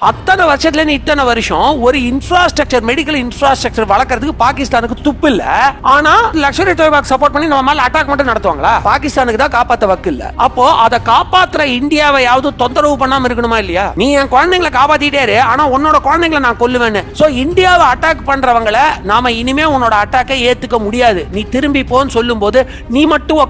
அத்தனை வருஷத்துல இத்தனை வருஷம் ஒரு இன்ஃப்ராஸ்ட்ரக்சர் மெடிக்கல் இன்ஃப்ராஸ்ட்ரக்சர் வளர்க்கறதுக்கு பாகிஸ்தானுக்கு துப்பு இல்ல. ஆனா லஷ்கர் இ தொய்பாக்கு சப்போர்ட் பண்ணி நம்ம மேல அட்டாக் மட்டும் நடத்துவாங்களா? பாகிஸ்தானுக்கு தான் காப்பாத்த வக்கு இல்ல. அப்போ அதை காப்பாத்துற இந்தியாவை யாவது தொந்தரவு பண்ணாம இருக்கணுமா இல்லையா? நீ என் குழந்தைங்களை காப்பாத்திட்டே இரு, ஆனா உன்னோட குழந்தைங்களை நான் கொல்லுவேன்னு. சோ இந்தியாவை அட்டாக் பண்றவங்கள நாம இனிமே உன்னோட அட்டாக்கை ஏத்துக்க முடியாது, நீ திரும்பி போன்னு சொல்லும் போது நீ மட்டும்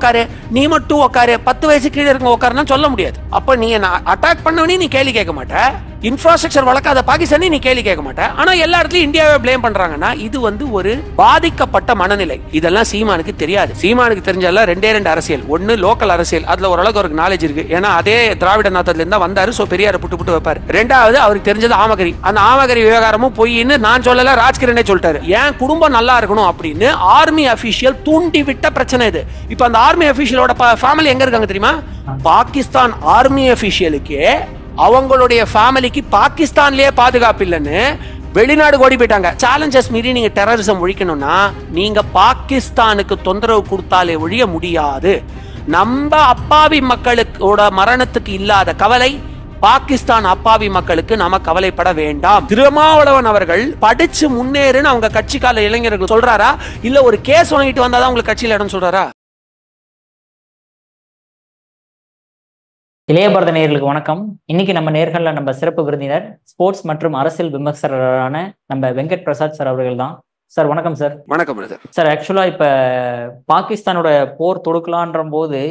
உட்காரு 10 வயசு கீழே இருக்க உட்காருன்னு சொல்ல முடியாது. அப்ப நீ அட்டாக் பண்ணவனே நீ கேள்வி கேட்க மாட்ட, இன்ஃப்ராஸ்ட்ரக்சர் வளர்க்காத பாகிஸ்தானே நீ கேள்வி கேட்க மாட்டேன். ஆனா எல்லா இடத்துலயும் இந்தியாவை பிளேம் பண்றாங்கன்னா இது ஒரு பாதிக்கப்பட்ட மனநிலை. இதெல்லாம் சீமானுக்கு தெரியாது. சீமானுக்கு தெரிஞ்சதெல்லாம் ரெண்டே அரசியல். ஒன்னு லோக்கல் அரசியல், அதுல ஓரளவுக்கு அவருக்கு நாலேஜ் இருக்கு, ஏன்னா அதே திராவிட நாட்டத்துல இருந்தா வந்தாரு. சோ பெரியார புட்டு வைப்பாரு. ரெண்டாவது அவருக்கு தெரிஞ்சது ஆமகரி. அந்த ஆமகரி விவகாரமும் பொய்ன்னு நான் சொல்லல, ராஜ்கிரனே சொல்லிட்டாரு. என் குடும்பம் நல்லா இருக்கணும் அப்படின்னு ஆர்மி அபிஷியல் தூண்டி விட்ட பிரச்சனை இது. இப்ப அந்த ஆர்மி அபிஷியலோட ஃபேமிலி எங்க இருக்காங்க தெரியுமா? பாகிஸ்தான் ஆர்மி அபிஷியலுக்கு அவங்களுடைய ஃபேமிலிக்கு பாகிஸ்தான்லயே பாதுகாப்பு இல்லைன்னு வெளிநாடு ஓடி போயிட்டாங்க. சேலஞ்சஸ் மீறி நீங்க டெரரிசம் ஒழிக்கணும்னா நீங்க பாகிஸ்தானுக்கு தொந்தரவு கொடுத்தாலே ஒழிய முடியாது. நம்ம அப்பாவி மக்களோட மரணத்துக்கு இல்லாத கவலை பாகிஸ்தான் அப்பாவி மக்களுக்கு நாம கவலைப்பட வேண்டாம். திருமாவளவன் அவர்கள் படிச்சு முன்னேறுன்னு அவங்க கட்சிக்கால இளைஞர்கள் சொல்றாரா, இல்ல ஒரு கேஸ் வாங்கிட்டு வந்தாதான் உங்களுக்கு கட்சியில இடம் சொல்றாரா? இளைய பாரத நேயர்களுக்கு வணக்கம். இன்னைக்கு நம்ம நேர்கள்ல நம்ம சிறப்பு விருந்தினர் ஸ்போர்ட்ஸ் மற்றும் அரசியல் விமர்சகரான நம்ம வெங்கட் பிரசாத் சார் அவர்கள் தான். சார் வணக்கம் சார். வணக்கம் சார். ஆக்சுவலா இப்ப பாகிஸ்தானோட போர் தொடுக்கலான்ற போது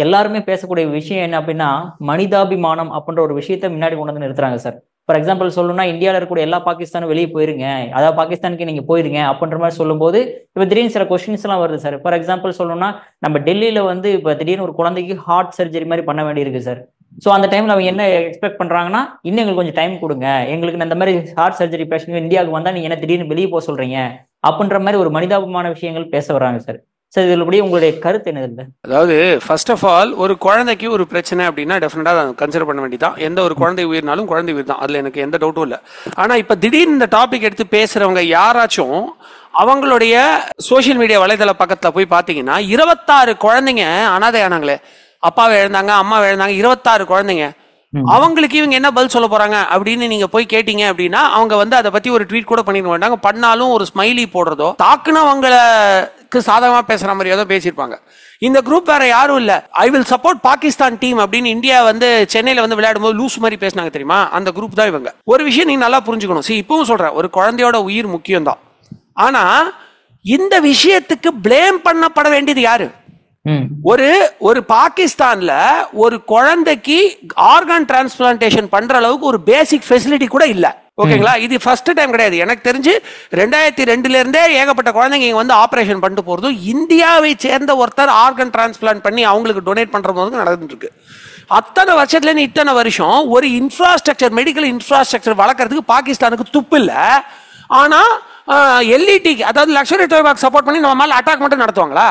எல்லாருமே பேசக்கூடிய விஷயம் என்ன அப்படின்னா மனிதாபிமானம் அப்படின்ற ஒரு விஷயத்த முன்னாடி கொண்டு வந்து நிறுத்துறாங்க சார். ஃபார் எக்ஸாம்பிள் சொல்லணும்னா இந்தியாவில் இருக்கக்கூடிய எல்லா பாகிஸ்தானும் வெளியே போயிருங்க, அதாவது பாகிஸ்தானுக்கு நீங்க போயிருங்க அப்படின்ற மாதிரி சொல்லும் போது இப்ப திடீர்னு சில கொஸ்டின்ஸ் எல்லாம் வருது சார். ஃபார் எக்ஸாம்பிள் சொல்லணும்னா நம்ம டெல்லியில இப்ப திடீர்னு ஒரு குழந்தைக்கு ஹார்ட் சர்ஜரி மாதிரி பண்ண வேண்டியிருக்கு சார். ஸோ அந்த டைம்ல அவங்க என்ன எக்ஸ்பெக்ட் பண்றாங்கன்னா, இன்னும் எங்களுக்கு கொஞ்சம் டைம் கொடுங்க, எங்களுக்கு இந்த மாதிரி ஹார்ட் சர்ஜரி பேஷண்ட் இந்தியாவுக்கு வந்தா நீங்க என்ன திடீர்னு வெளியே போக சொல்றீங்க அப்படின்ற மாதிரி ஒரு மனிதாபிமான விஷயங்கள் பேச வர்றாங்க சார். சார் இதுபடி உங்களுடைய கருத்து என்னது இல்லை? அதாவது ஃபர்ஸ்ட் ஆஃப் ஆல் ஒரு குழந்தைக்கு ஒரு பிரச்சனை அப்படின்னா டெஃபினட்டா கன்சிடர் பண்ண வேண்டியதான். எந்த ஒரு குழந்தை உயிர்னாலும் குழந்தை உயிர் தான், அதுல எனக்கு எந்த டவுட்டும் இல்லை. ஆனா இப்ப திடீர்னு இந்த டாபிக் எடுத்து பேசுறவங்க யாராச்சும் அவங்களுடைய சோசியல் மீடியா வலைதள பக்கத்துல போய் பாத்தீங்கன்னா 26 குழந்தைங்க அனாதையானாங்களே, அப்பாவை இழந்தாங்க, அம்மாவை இழந்தாங்க, 26 குழந்தைங்க. அவங்களுக்கு இவங்க என்ன பதில் சொல்ல போறாங்க அப்படின்னு நீங்க போய் கேட்டீங்க அப்படின்னா அவங்க அதை பத்தி ஒரு ட்வீட் கூட பண்ணிக்க மாட்டாங்க. பண்ணாலும் ஒரு ஸ்மைலி போடுறதோ தாக்குனவங்களுக்கு சாதகமா பேசுற மாதிரியோ தான் பேசியிருப்பாங்க. இந்த குரூப் வேற யாரும் இல்ல. I will support Pakistan team அப்படின்னு இந்தியா சென்னையில விளையாடும் போது லூஸ் மாதிரி பேசினாங்க தெரியுமா, அந்த குரூப் தான் இவங்க. ஒரு விஷயம் நீங்க நல்லா புரிஞ்சுக்கணும். சரி, இப்பவும் சொல்றேன், ஒரு குழந்தையோட உயிர் முக்கியம் தான். ஆனா இந்த விஷயத்துக்கு பிளேம் பண்ணப்பட வேண்டியது யாரு? ஒரு பாகிஸ்தான்ல ஒரு குழந்தைக்கு ஆர்கன் டிரான்ஸ்பிளான்டேஷன் பண்ற அளவுக்கு ஒரு பேசிக் ஃபெசிலிட்டி கூட இல்ல. ஓகேங்களா? இது ஃபர்ஸ்ட் டைம் கிடையாது. எனக்கு தெரிஞ்சு 2002 இருந்தே ஏகப்பட்ட குழந்தைங்க இங்க ஆபரேஷன் பண்ணிட்டு போறதும் இந்தியாவை சேர்ந்த ஒருத்தர் ஆர்கன் டிரான்ஸ்பிளான்ட் பண்ணி அவங்களுக்கு டொனேட் பண்ற போது நடந்துட்டு இருக்கு. அத்தனை வருஷத்துல இத்தனை வருஷம் ஒரு இன்ஃப்ராஸ்ட்ரக்சர் மெடிக்கல் இன்ஃப்ராஸ்ட்ரக்சர் வளர்க்கறதுக்கு பாகிஸ்தானுக்கு துப்பு இல்ல. ஆனா எல்இடி, அதாவது லஷ்கர் இ தொய்பாக்கு சப்போர்ட் பண்ணி நம்ம மேல அட்டாக் மட்டும் நடத்துவாங்களா?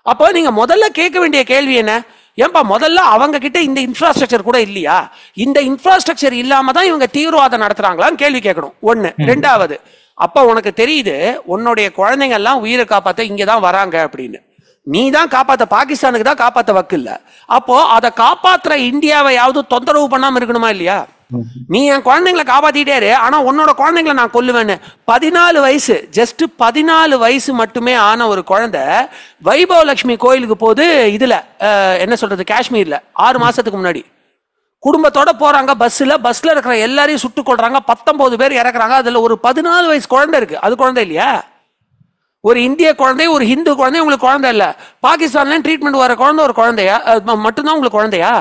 அப்போ நீங்க முதல்ல கேட்க வேண்டிய கேள்வி என்ன? ஏன்பா முதல்ல அவங்க கிட்ட இந்த இன்ஃப்ராஸ்ட்ரக்சர் கூட இல்லையா? இந்த இன்ஃப்ராஸ்ட்ரக்சர் இல்லாம தான் இவங்க தீவிரவாதம் நடத்துறாங்களான்னு கேள்வி கேட்கணும். ஒண்ணு. ரெண்டாவது, அப்ப உனக்கு தெரியுது உன்னுடைய குழந்தைங்க எல்லாம் உயிரை காப்பாத்த இங்கதான் வராங்க அப்படின்னு. நீ தான் காப்பாத்த, பாகிஸ்தானுக்கு தான் காப்பாத்த வக்கு இல்ல. அப்போ அதை காப்பாத்துற இந்தியாவை யாவது தொந்தரவு பண்ணாம இருக்கணுமா இல்லையா? நீ என் குழந்தைங்களை காப்பாத்திட்டே இரு, ஆனா உன்னோட குழந்தைங்களை நான் கொல்லுவேன்னு. 14 வயசு, ஜஸ்ட் 14 வயசு மட்டுமே ஆன ஒரு குழந்தை வைபவ லட்சுமி கோயிலுக்கு போது இதுல என்ன சொல்றது, காஷ்மீர்ல 6 மாசத்துக்கு முன்னாடி குடும்பத்தோட போறாங்க. பஸ்ல இருக்கிற எல்லாரையும் சுட்டுக் கொள்றாங்க. 19 பேர் இறக்குறாங்க. அதுல ஒரு 14 வயசு குழந்தை இருக்கு. அது குழந்தை இல்லையா? ஒரு இந்திய குழந்தை, ஒரு ஹிந்து குழந்தை உங்களுக்கு குழந்தை இல்ல. பாகிஸ்தான்ல ட்ரீட்மெண்ட் வர குழந்தை ஒரு குழந்தையா மட்டும்தான் உங்களுக்கு குழந்தையா?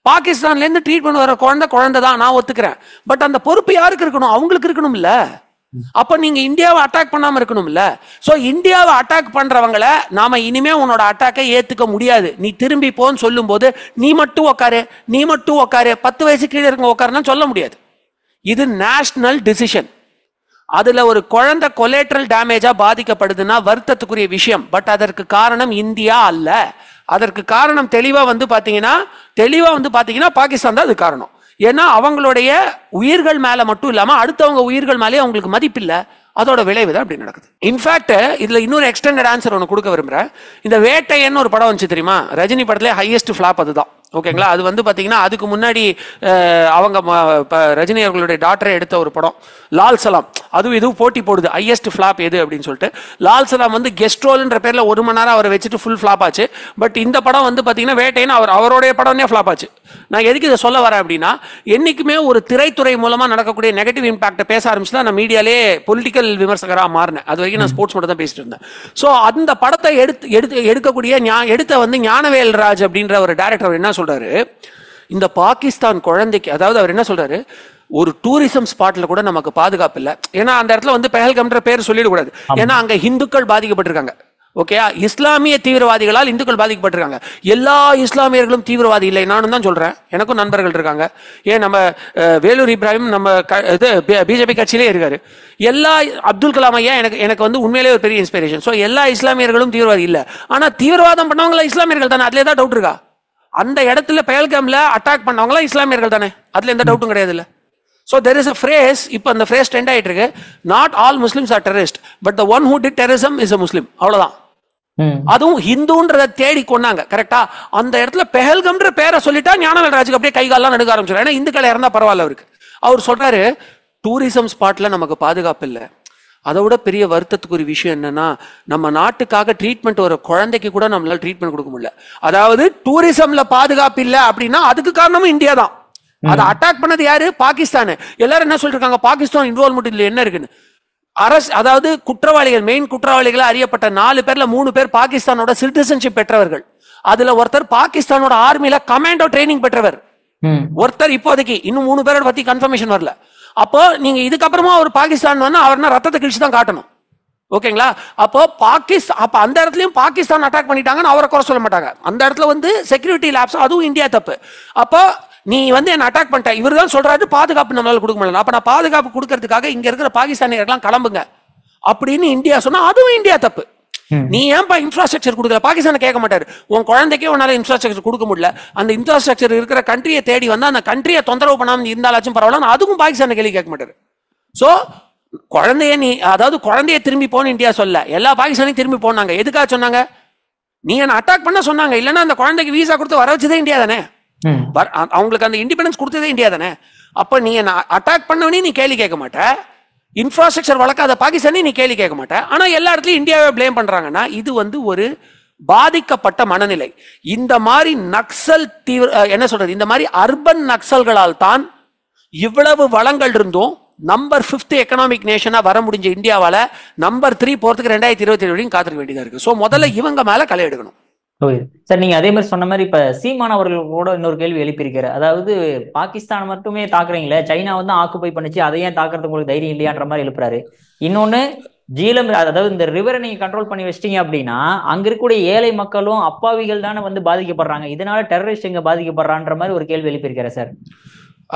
பாகிஸ்தான்ல இருந்து ட்ரீட்மெண்ட் வர குழந்தை தான், நான் ஒத்துக்கிறேன். பட் அந்த பொறுப்பு யாருக்கு இருக்கணும்? அவங்களுக்கு இருக்கணும் இல்ல? அப்ப நீங்க இந்தியாவை அட்டாக் பண்ணாம இருக்கணும் இல்ல? சோ இந்தியாவை அட்டாக் பண்றவங்கள நாம இனிமே உன்னோட அட்டாக்கை ஏத்துக்க முடியாது, நீ திரும்பி போன்னு சொல்லும் போது நீ மட்டும் உட்காரு 10 வயசு கீழே இருக்க உட்காருன்னு சொல்ல முடியாது. இது நேஷனல் டிசிஷன். அதுல ஒரு குழந்தை கொலேட்ரல் டேமேஜா பாதிக்கப்படுதுன்னா வருத்தத்துக்குரிய விஷயம். பட் அதற்கு காரணம் இந்தியா அல்ல. அதற்கு காரணம் தெளிவா பாத்தீங்கன்னா பாகிஸ்தான் தான் அது காரணம். ஏன்னா அவங்களுடைய உயிர்கள் மேல மட்டும் இல்லாம அடுத்தவங்க உயிர்கள் மேலே அவங்களுக்கு மதிப்பு இல்ல. அதோட விளைவு தான் அப்படி நடக்குது. இன்ஃபேக்ட் இதுல இன்னொரு எக்ஸ்டெண்டட் ஆன்சர் ஒன்று கொடுக்க விரும்புறேன். இந்த வேட்டையன்னு ஒரு படம் வந்துச்சு தெரியுமா? ரஜினி படத்துல ஹையஸ்ட் ஃபிளாப் அதுதான். ஓகேங்களா. அது வந்து பாத்தீங்கன்னா அதுக்கு முன்னாடி அவங்க ரஜினி அவர்களுடைய டாக்டரை எடுத்த ஒரு படம் லால் சலாம், அதுவும் இதுவும் போட்டி போடுது ஹையஸ்ட் ஃபிளாப் எது அப்படின்னு சொல்லிட்டு. லால் சலாம் வந்து கெஸ்ட் ரோல்ன்ற பேர்ல 1 மணி நேரம் அவரை வச்சுட்டு ஃபுல் ஃபிளாப் ஆச்சு. பட் இந்த படம் வந்து பாத்தீங்கன்னா வேட்டைன்னு அவருடைய படம்னே ஃபிளாப் ஆச்சு. நான் எதுக்கு இதை சொல்ல வரேன் அப்படின்னா, என்னைக்குமே ஒரு திரைத்துறை மூலமா நடக்கக்கூடிய நெகட்டிவ் இம்பாக்ட் பேச ஆரம்பிச்சுதான் நான் மீடியாலே பொலிட்டிக்கல் விமர்சகராக மாறினேன். அது வரைக்கும் நான் ஸ்போர்ட்ஸ் மட்டும் தான் பேசிட்டு இருந்தேன். ஸோ அந்த படத்தை எடுக்கக்கூடிய எடுத்த வந்து ஞானவேல் ராஜ் அப்படின்ற ஒரு டைரக்டர் என்ன சொல்றாரு, இந்த பாகிஸ்தான் குழந்தைக்கு, அதாவது அவர் என்ன சொல்றாரு, ஒரு டூரிசம் ஸ்பாட்ல கூட நமக்கு பாதுகாப்பு இல்லை. ஏன்னா அந்த இடத்துல வந்து பெஹல்கம்ன்ற பேர் சொல்லிடக்கூடாது. ஏன்னா அங்க இந்துக்கள் பாதிக்கப்பட்டிருக்காங்க. ஓகே, இஸ்லாமிய தீவிரவாதிகளால் இந்துக்கள் பாதிக்கப்பட்டிருக்காங்க. எல்லா இஸ்லாமியர்களும் தீவிரவாதி இல்லை, நானும் தான் சொல்றேன். எனக்கும் நண்பர்கள் இருக்காங்க. ஏன் நம்ம வேலூர் இப்ராஹிம் நம்ம இது பிஜேபி கட்சியிலே இருக்காரு. எல்லா அப்துல் கலாம் ஐயா எனக்கு வந்து உண்மையிலேயே ஒரு பெரிய இன்ஸ்பிரேஷன். ஸோ எல்லா இஸ்லாமியர்களும் தீவிரவாதி இல்லை. ஆனா தீவிரவாதம் பண்ணவங்களா இஸ்லாமியர்கள் தானே, அதுல ஏதாவது டவுட் இருக்கா? அந்த இடத்துல பெஹல்காம்ல அட்டாக் பண்ணவங்களா இஸ்லாமியர்கள் தானே, அதுல எந்த டவுட்டும் கிடையாது இல்ல. So there is a phrase, இப்போ அந்த phrase ட்ரெண்ட் ஆயிட்டு இருக்கு, not all Muslims are terrorists but the one who did terrorism is a Muslim. அவ்வளவுதான். அதுவும் ஹிந்துன்றத தேடி கொண்டாங்க. கரெக்டா? அந்த இடத்துல பெஹல்கம்ன்ற பேரை சொல்லிட்டா ஞானவேல் ராஜுக்கு அப்படியே கைகாலெல்லாம் நடுக்க ஆரம்பிச்சிடும். ஏன்னா இந்துக்களை இறந்தா பரவாயில்ல அவருக்கு. அவர் சொல்றாரு டூரிசம் ஸ்பாட்ல நமக்கு பாதுகாப்பு இல்லை. அதை விட பெரிய வருத்தத்துக்கு ஒரு விஷயம் என்னன்னா, நம்ம நாட்டுக்காக ட்ரீட்மெண்ட் ஒரு குழந்தைக்கு கூட நம்மளால ட்ரீட்மெண்ட் கொடுக்க முடியல. அதாவது டூரிசம்ல பாதுகாப்பு இல்லை அப்படின்னா அதுக்கு காரணமும் இந்தியா தான். அதை அட்டாக் பண்ணது யாரு? பாகிஸ்தான். எல்லாரும் என்ன சொல்லிருக்காங்க, பாகிஸ்தான் இன்வால்வ்மெண்ட் இதுல என்ன இருக்குன்னு. அரசு, அதாவது குற்றவாளிகள், மெயின் குற்றவாளிகள் அறியப்பட்ட 4 பேர்ல 3 பேர் பாகிஸ்தானோட சிட்டிசன்ஷிப் பெற்றவர்கள். அதுல ஒருத்தர் பாகிஸ்தானோட ஆர்மியில கமாண்டோ ட்ரைனிங் பெற்றவர். ஒருத்தர் இப்போதைக்கு, இன்னும் 3 பேரோட பத்தி கன்ஃபர்மேஷன் வரல. அப்போ நீங்க இதுக்கப்புறமா ஒரு பாகிஸ்தான் வந்து அவர்னா ரத்தத்தை கிழிச்சு தான் காட்டணும். ஓகேங்களா? அப்போ அப்ப அந்த இடத்துலயும் பாகிஸ்தான் அட்டாக் பண்ணிட்டாங்கன்னு அவரை குறை சொல்ல மாட்டாங்க. அந்த இடத்துல வந்து செக்யூரிட்டி லேப்ஸ், அதுவும் இந்தியா தப்பு. அப்போ நீ வந்து என்ன அட்டாக் பண்ணிட்ட, இவர் தான் சொல்றாரு பாதுகாப்பு நம்மளால கொடுக்க முடியல. அப்ப நான் பாதுகாப்பு கொடுக்கறதுக்காக இங்க இருக்கிற பாகிஸ்தானியர்கள்லாம் கிளம்புங்க அப்படின்னு இந்தியா சொன்னா அதுவும் இந்தியா தப்பு. நீ ஏன்பா இன்ஃப்ராஸ்ட்ரக்சர் கொடுக்கல? பாகிஸ்தான் கேட்க மாட்டாரு. உன் குழந்தைக்கே உன்னால இன்ஃப்ராஸ்ட்ரக்சர் கொடுக்க முடியல, அந்த இன்ஃப்ராஸ்ட்ரக்சர் இருக்கிற கண்ட்ரியை தேடி வந்து அந்த கண்ட்ரியை தொந்தரவு பண்ணாம இருந்தாலும் பரவாயில்ல, அதுவும் பாகிஸ்தான் கேள்வி கேட்க மாட்டாரு. சோ குழந்தைய நீ, அதாவது குழந்தைய திரும்பி போன இந்தியா சொல்ல, எல்லா பாகிஸ்தானையும் திரும்பி போனாங்க. எதுக்காக சொன்னாங்க? நீ என்ன அட்டாக் பண்ண சொன்னாங்க. இல்லைன்னா அந்த குழந்தைக்கு வீசா கொடுத்து வர வச்சதே இந்தியா தானே, அவங்களுக்கு அந்த இண்டிபெண்டன்ஸ் கொடுத்ததே இந்தியா தானே. அப்ப நீ என்ன அட்டாக் பண்ணவனே நீ கேள்வி கேட்க மாட்ட, இன்ஃப்ராஸ்ட்ரக்சர் வளர்க்காத பாகிஸ்தானே நீ கேள்வி கேட்க மாட்ட. ஆனா எல்லா இடத்துலயும் இந்தியாவை பிளேம் பண்றாங்கன்னா இது வந்து ஒரு பாதிக்கப்பட்ட மனநிலை. இந்த மாதிரி நக்சல் என்ன சொல்றது, இந்த மாதிரி அர்பன் நக்சல்களால் தான் இவ்வளவு வளங்கள் இருந்தும் நம்பர் 5th எக்கனாமிக் நேஷனா வர முடிஞ்ச இந்தியாவால நம்பர் 3 போறதுக்கு 2027 வரைக்கும் காத்திருக்க வேண்டியதா இருக்கு. சோ முதல்ல இவங்க மேல களை எடுக்கணும். சார், நீங்க அதே மாதிரி சொன்ன மாதிரி இப்ப சீமான் அவர்கள் கூட இன்னொரு கேள்வி எழுப்பியிருக்காரு. அதாவது பாகிஸ்தான் மட்டுமே தாக்குறீங்களே, சைனா வந்து ஆக்குபை பண்ணிச்சு, அதை ஏன் தாக்குறதுக்கு உங்களுக்கு தைரியம் இல்லையான்ற மாதிரி எழுப்புறாரு. இன்னொன்னு ஜீலம், அதாவது இந்த ரிவரை நீங்க கண்ட்ரோல் பண்ணி வச்சிட்டீங்க அப்படின்னா அங்க இருக்கக்கூடிய ஏழை மக்களும் அப்பாவிகள் தானே வந்து பாதிக்கப்படுறாங்க, இதனால டெரரிஸ்ட் எங்க பாதிக்கப்படுறான்ற மாதிரி ஒரு கேள்வி எழுப்பியிருக்காரு சார்.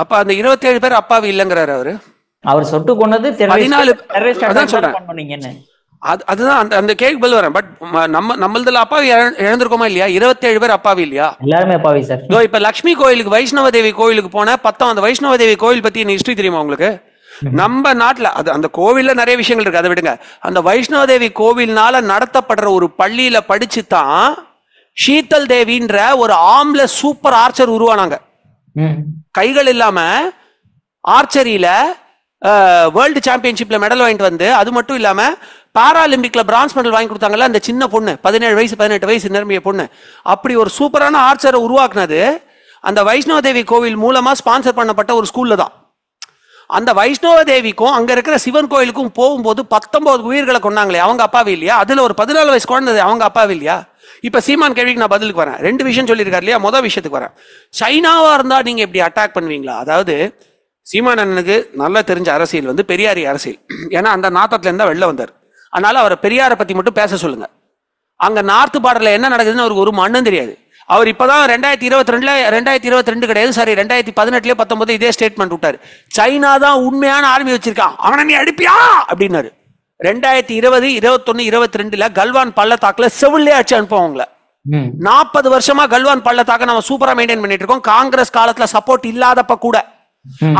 அப்ப அந்த 27 பேர் அப்பாவி இல்லைங்கிறாரு அவர் சொட்டு கொண்டது 14 பண்ணீங்கன்னு. அதுதான் அந்த கேள்வி பதில் வரேன். பட் நம்மளதுல அப்பாவி இழந்திருக்கோமா இல்லையா? 27 பேர் அப்பாவி இல்லையா? எல்லாருமே அப்பாவி சார். இப்ப லட்சுமி கோயிலுக்கு, வைஷ்ணவ தேவி கோயிலுக்கு போன 10 அந்த வைஷ்ணவ தேவி கோயில் பத்தி ஹிஸ்டரி தெரியுமா உங்களுக்கு? நம்ம நாட்டுல அது அந்த கோவில்ல நிறைய விஷயங்கள் இருக்கு, அதை விடுங்க. அந்த வைஷ்ணவ தேவி கோவில்னால நடத்தப்படுற ஒரு பள்ளியில படிச்சு தான் ஷீதல் தேவின்ற ஒரு ஆம்பளை சூப்பர் ஆர்ச்சர் உருவானாங்க. கைகள் இல்லாம ஆர்ச்சரியில வேர்ல்டு சாம்பியன்ஷிப்ல மெடல் வாங்கிட்டு வந்து, அது மட்டும் இல்லாம பாராலிம்பிக்ல பிரான்ஸ் மெடல் வாங்கி கொடுத்தாங்கல்ல அந்த சின்ன பொண்ணு, 17 வயசு 18 வயசு நிரம்பிய பொண்ணு. அப்படி ஒரு சூப்பரான ஆர்ச்சரை உருவாக்குனது அந்த வைஷ்ணவ தேவி கோவில் மூலமா ஸ்பான்சர் பண்ணப்பட்ட ஒரு ஸ்கூல்ல தான். அந்த வைஷ்ணவ தேவிக்கும் அங்க இருக்கிற சிவன் கோயிலுக்கும் போகும்போது 19 உயிர்களை கொண்டாங்களே, அவங்க அப்பாவி இல்லையா? அதுல ஒரு 14 வயசு குழந்தை, அவங்க அப்பாவி இல்லையா? இப்ப சீமான் கேள்விக்கு நான் பதிலுக்கு வரேன். 2 விஷயம் சொல்லியிருக்காரு இல்லையா? முதல் விஷயத்துக்கு வரேன். சைனாவா இருந்தா நீங்க இப்படி அட்டாக் பண்ணுவீங்களா? அதாவது சீமான் அண்ணனுக்கு நல்லா தெரிஞ்ச அரசியல் வந்து பெரியாரி அரசியல். ஏன்னா அந்த நாட்டத்துல இருந்தா வெளில வந்தார். அதனால அவரை பெரியாரை பத்தி மட்டும் பேச சொல்லுங்க. அங்க நார்த் பார்டர்ல என்ன நடக்குதுன்னு அவருக்கு ஒரு மண்ணும் தெரியாது. அவர் இப்பதான் 2022 கிடையாது, சாரி 2018 19 இதே ஸ்டேட்மெண்ட் விட்டாரு. சைனா தான் உண்மையான ஆர்மி வச்சிருக்கான், அவனை நீ அடிப்பியா அப்படின்னாரு. 2020 21 22 கல்வான் பள்ளத்தாக்குல செவிலே அடிச்சு அனுப்புவாங்கள. 40 வருஷமா கல்வான் பள்ளத்தாக்க நம்ம சூப்பரா மெயின்டைன் பண்ணிட்டு இருக்கோம். காங்கிரஸ் காலத்துல சப்போர்ட் இல்லாதப்ப கூட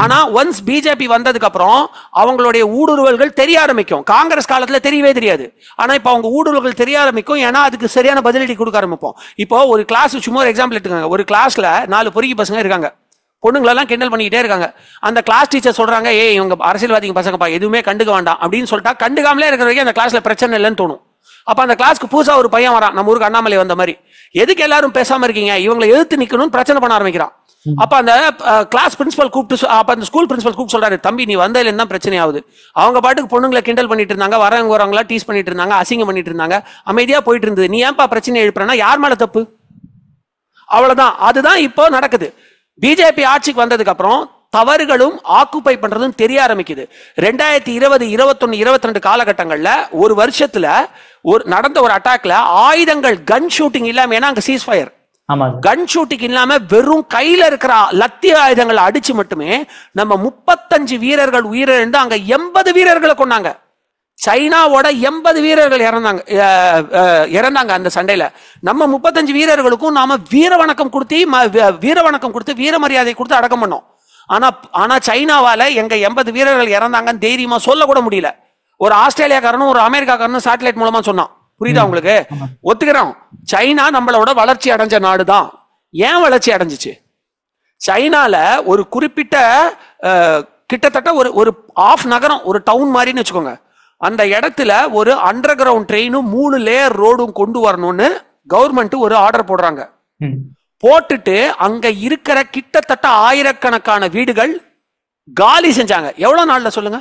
ஆனா ஒன்ஸ் பிஜேபி வந்ததுக்கு அப்புறம் அவங்களுடைய ஊடுருவல்கள் தெரிய ஆரம்பிக்கும். காங்கிரஸ் காலத்துல தெரியவே தெரியாது, ஆனா இப்ப அவங்க ஊடுருவல்கள் தெரிய ஆரம்பிக்கும். ஏன்னா அதுக்கு சரியான பதிலடி கொடுக்க ஆரம்பிப்போம். இப்போ ஒரு கிளாஸ், சும்மா ஒரு எக்ஸாம்பிள் எடுத்துக்காங்க, ஒரு கிளாஸ்ல 4 பொறுக்கி பசங்க இருக்காங்க, பொண்ணுங்களெல்லாம் கிண்டல் பண்ணிக்கிட்டே இருக்காங்க. அந்த கிளாஸ் டீச்சர் சொல்றாங்க, ஏய் இவங்க அரசியல்வாதிங்க பசங்கப்பா, எதுவுமே கண்டுக்க வேண்டாம் அப்படின்னு சொல்லிட்டா, கண்டுக்காமலே இருக்கிற வரைக்கும் அந்த கிளாஸ்ல பிரச்சனை இல்லைன்னு தோணும். அப்ப அந்த கிளாஸ்க்கு புதுசா ஒரு பையன் வரான், நம்ம ஊருக்கு அண்ணாமலை வந்த மாதிரி, எதுக்கு எல்லாரும் பேசாம இருக்கீங்க, இவங்களை எதிர்த்து நிக்கணும்னு பிரச்சனை பண்ண ஆரம்பிக்கிறான். அப்ப அந்த கிளாஸ் பிரின்சிபல் கூப்பிட்டு, அப்ப அந்த ஸ்கூல் பிரின்சிபல் கூப்பிட்டு சொல்றாரு, தம்பி நீ வந்ததுல இருந்தா பிரச்சனை ஆகுது. அவங்க பாட்டுக்கு பொண்ணுங்களை கிண்டல் பண்ணிட்டு இருந்தாங்க, வரவங்களா டீஸ் பண்ணிட்டு இருந்தாங்க, அசிங்கம் பண்ணிட்டு இருந்தாங்க, அமைதியா போயிட்டு இருந்தது, நீ ஏன்பா பிரச்சனை எழுப்புறனா, யார் மேல தப்பு? அவ்வளவுதான். அதுதான் இப்போ நடக்குது. பிஜேபி ஆட்சிக்கு வந்ததுக்கு அப்புறம் தவறுகளும் ஆக்குப்பை பண்றதும் தெரிய ஆரம்பிக்குது. 2020, 21, 22 காலகட்டங்கள்ல ஒரு வருஷத்துல நடந்த ஒரு அட்டாக்ல ஆயுதங்கள், கன் ஷூட்டிங் இல்லாம, ஏன்னா அங்க சீஸ் ஃபயர், கன் ஷூட்டிங் இல்லாம வெறும் கையில இருக்கிற லத்திய ஆயுதங்களை அடிச்சு மட்டுமே நம்ம 35 வீரர்கள் உயிரிழந்து அங்க 80 வீரர்களை கொண்டாங்க. சைனாவோட 80 வீரர்கள் இறந்தாங்க அந்த சண்டையில. நம்ம 35 வீரர்களுக்கும் நாம வீர வணக்கம் கொடுத்து வீர மரியாதை கொடுத்து அடக்கம் பண்ணோம். ஆனா சைனாவால எங்க 80 வீரர்கள் இறந்தாங்கன்னு தைரியமா சொல்ல கூட முடியல. ஒரு ஆஸ்திரேலியாக்காரனும் ஒரு அமெரிக்காக்காரனும் சேட்டலைட் மூலமா சொன்னான். புரியுதா உங்களுக்கு? ஒத்துக்கிறோம், சைனா நம்மளோட வளர்ச்சி அடைஞ்ச நாடுதான். ஏன் வளர்ச்சி அடைஞ்சிச்சு? சைனால ஒரு குறிப்பிட்ட கிட்டத்தட்ட ஒரு ஆஃப் நகரம், ஒரு டவுன் மாதிரின்னு வச்சுக்கோங்க, அந்த இடத்துல ஒரு அண்டர் கிரவுண்ட் ட்ரெயினும் 3 லேயர் ரோடும் கொண்டு வரணும்னு கவர்மெண்ட் ஒரு ஆர்டர் போடுறாங்க. போட்டுட்டு அங்க இருக்கிற கிட்டத்தட்ட ஆயிரக்கணக்கான வீடுகள் காலி செஞ்சாங்க. எவ்வளவு நாள்ல சொல்லுங்க?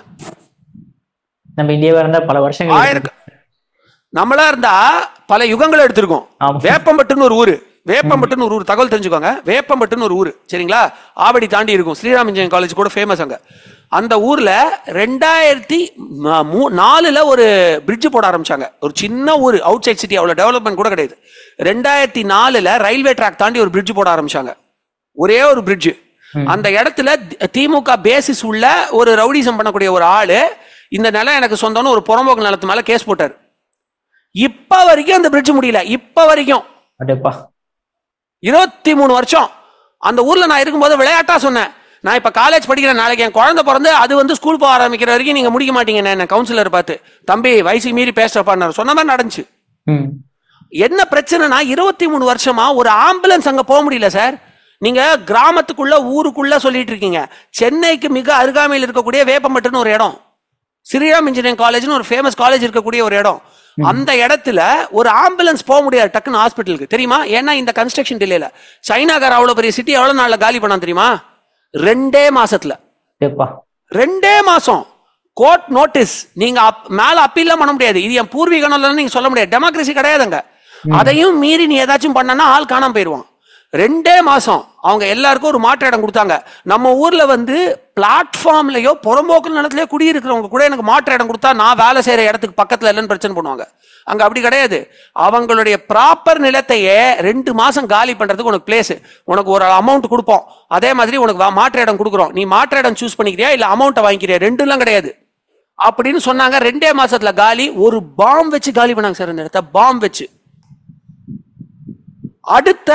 நம்ம இந்தியாவா இருந்தா பல வருஷங்கள், நம்மளா இருந்தா பல யுகங்கள் எடுத்திருக்கோம். வேப்பம்பட்டுன்னு ஒரு ஊரு, வேப்பம்பட்டுன்னு ஒரு ஊர், தகவல் தெரிஞ்சுக்கோங்க. வேப்பம்பட்டுன்னு ஒரு ஊர், சரிங்களா? ஆவடி தாண்டி இருக்கும். ஸ்ரீராம் இன்ஜினியரிங் காலேஜ் கூட ஃபேமஸ் அங்க. அந்த ஊர்ல 2004 ஒரு பிரிட்ஜ் போட ஆரம்பிச்சாங்க. ஒரு சின்ன ஊர், அவுட் சைட் சிட்டி, அவ்வளவு டெவலப்மெண்ட் கூட கிடையாது. 2004 ரயில்வே ட்ராக் தாண்டி ஒரு பிரிட்ஜ் போட ஆரம்பிச்சாங்க. ஒரே ஒரு பிரிட்ஜ். அந்த இடத்துல திமுக பேசிஸ் உள்ள ஒரு ரவுடிசம் பண்ணக்கூடிய ஒரு ஆளு, இந்த நிலம் எனக்கு சொந்தம்னு ஒரு புறம்போக்கு நிலத்து மேல கேஸ் போட்டார். இப்ப வரைக்கும் அந்த பிரிட்ஜ் முடியல. இப்ப வரைக்கும் 23 வருஷம் அந்த ஊர்ல நான் இருக்கும்போது விளையாட்டா சொன்னேன், நான் இப்ப காலேஜ் படிக்கிறேன், நாளைக்கு என் குழந்தை பிறந்து அது வந்து ஸ்கூல் போக ஆரம்பிக்கிற வரைக்கும் நீங்க முடிக்க மாட்டீங்க. என்ன கவுன்சிலர் பார்த்து, தம்பி வயசுக்கு மீறி பேசுறப்பா சொன்ன மாதிரி நடந்துச்சு. என்ன பிரச்சனைனா 23 வருஷமா ஒரு ஆம்புலன்ஸ் அங்க போக முடியல சார். நீங்க கிராமத்துக்குள்ள ஊருக்குள்ள சொல்லிட்டு இருக்கீங்க. சென்னைக்கு மிக அருகாமையில் இருக்கக்கூடிய வேப்பம்பட்டுன்னு ஒரு இடம், ஸ்ரீராம் இன்ஜினியரிங் காலேஜ்னு ஒரு ஃபேமஸ் காலேஜ் இருக்கக்கூடிய ஒரு இடம். அந்த இடத்துல ஒரு ஆம்புலன்ஸ் போக முடியாது டக்குன்னு ஹாஸ்பிட்டலுக்கு, தெரியுமா? ஏன்னா இந்த கன்ஸ்ட்ரக்ஷன் டிலேல. சைனாக்கார அவ்வளவு பெரிய சிட்டி எவ்வளவு நாள்ல காலி பண்ணா தெரியுமா? 2 மாசத்துல. 2 மாசம் கோர்ட் நோட்டீஸ். நீங்க மேல அப்பீல் பண்ண முடியாது. இது என் பூர்வீகம் நீங்க சொல்ல முடியாது. டெமோக்ரஸி கிடையாதுங்க. அதையும் மீறி நீ ஏதாச்சும் பண்ணனா ஆள் காணாம போயிடுவான். 2 மாசம் அவங்க எல்லாருக்கும் ஒரு மாற்று இடம் கொடுத்தாங்க. நம்ம ஊர்ல வந்து பிளாட்ஃபார்ம்லயோ புறம்போக்கு நிலத்திலயோ குடியிருக்கிறவங்க கூட எனக்கு மாற்று இடம் கொடுத்தா நான் வேலை செய்யற இடத்துக்கு பக்கத்துல இல்லைன்னு பிரச்சனை பண்ணுவாங்க. அங்க அப்படி கிடையாது. அவங்களுடைய ப்ராப்பர் நிலத்தையே 2 மாசம் காலி பண்றதுக்கு உனக்கு பிளேஸ், உனக்கு ஒரு அமௌண்ட் கொடுப்போம், அதே மாதிரி உனக்கு மாற்று இடம் கொடுக்குறோம், நீ மாற்று இடம் சூஸ் பண்ணிக்கிறியா இல்ல அமௌண்ட்டை வாங்கிக்கிறியா, ரெண்டுலாம் கிடையாது அப்படின்னு சொன்னாங்க. 2 மாசத்துல காலி. ஒரு பாம் வச்சு காலி பண்ணாங்க சார் அந்த இடத்த, பாம் வச்சு. அடுத்த